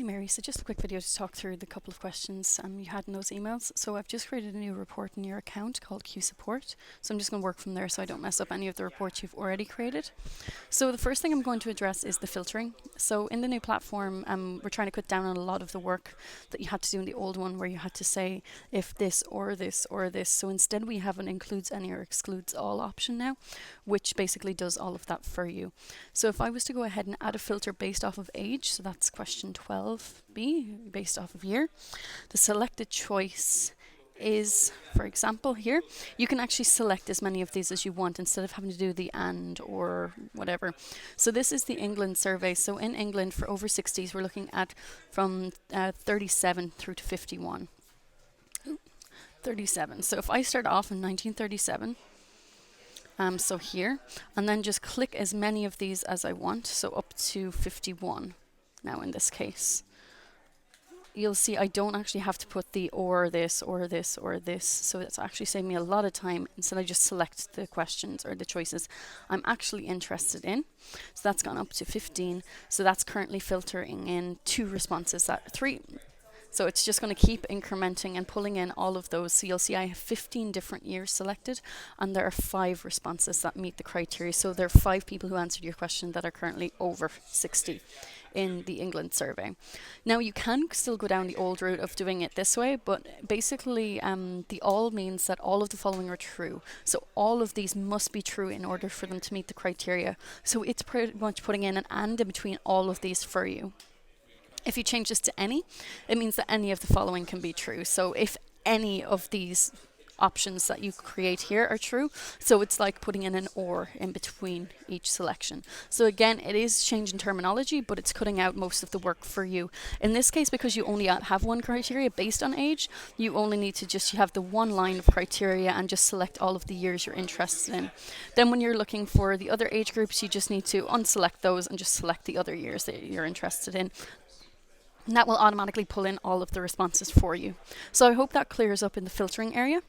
Hi Mary, so just a quick video to talk through the couple of questions you had in those emails. So I've just created a new report in your account called Q Support. So I'm just going to work from there so I don't mess up any of the reports you've already created. So the first thing I'm going to address is the filtering. So in the new platform, we're trying to cut down on a lot of the work that you had to do in the old one where you had to say if this or this or this. So instead we have an includes any or excludes all option now, which basically does all of that for you. So if I was to go ahead and add a filter based off of age, so that's question 12b, based off of year, the selected choice is, for example, here, you can actually select as many of these as you want instead of having to do the and or whatever. So this is the England survey. So in England for over 60s, we're looking at from 37 through to 51. 37. So if I start off in 1937, so here, and then just click as many of these as I want, so up to 51 now in this case. You'll see I don't actually have to put the or this or this or this, so it's actually saving me a lot of time. Instead I just select the questions or the choices I'm actually interested in. So that's gone up to 15, so that's currently filtering in 2 responses, that 3. So it's just going to keep incrementing and pulling in all of those. So you'll see I have 15 different years selected, and there are 5 responses that meet the criteria. So there are 5 people who answered your question that are currently over 60 in the England survey. Now you can still go down the old route of doing it this way, but basically the all means that all of the following are true. So all of these must be true in order for them to meet the criteria. So it's pretty much putting in an and in between all of these for you. If you change this to any, it means that any of the following can be true. So if any of these options that you create here are true, so it's like putting in an or in between each selection. So again, it is changing terminology, but it's cutting out most of the work for you. In this case, because you only have one criteria based on age, you only need to you have the one line of criteria and just select all of the years you're interested in. Then when you're looking for the other age groups, you just need to unselect those and just select the other years that you're interested in. And that will automatically pull in all of the responses for you. So I hope that clears up in the filtering area.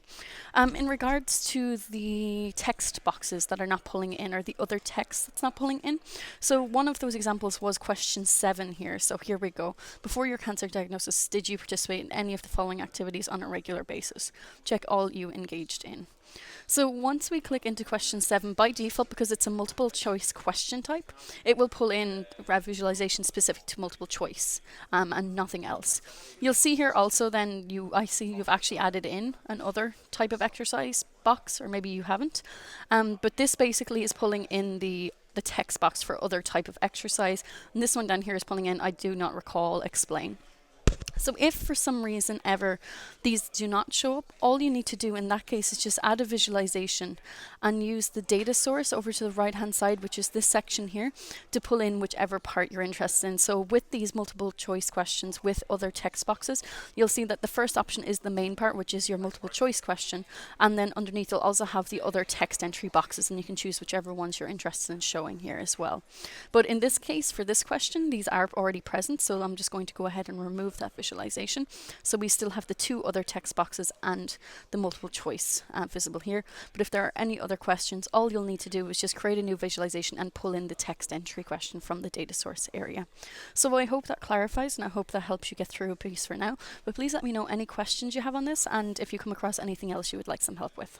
In regards to the text boxes that are not pulling in, or the other text that's not pulling in. So one of those examples was question 7 here. So here we go. Before your cancer diagnosis, did you participate in any of the following activities on a regular basis? Check all you engaged in. So once we click into question 7, by default, because it's a multiple choice question type, it will pull in a visualization specific to multiple choice and nothing else. You'll see here also then I see you've actually added in another type of exercise box, or maybe you haven't. But this basically is pulling in the text box for other type of exercise. And this one down here is pulling in I do not recall, explain. So if for some reason ever these do not show up, all you need to do in that case is just add a visualization and use the data source over to the right hand side, which is this section here, to pull in whichever part you're interested in. So with these multiple choice questions with other text boxes, you'll see that the first option is the main part, which is your multiple choice question, and then underneath you'll also have the other text entry boxes, and you can choose whichever ones you're interested in showing here as well. But in this case, for this question, these are already present, so I'm just going to go ahead and remove that visualization. So we still have the 2 other text boxes and the multiple choice visible here. But if there are any other questions, all you'll need to do is just create a new visualization and pull in the text entry question from the data source area. So I hope that clarifies, and I hope that helps you get through a piece for now. But please let me know any questions you have on this, and if you come across anything else you would like some help with.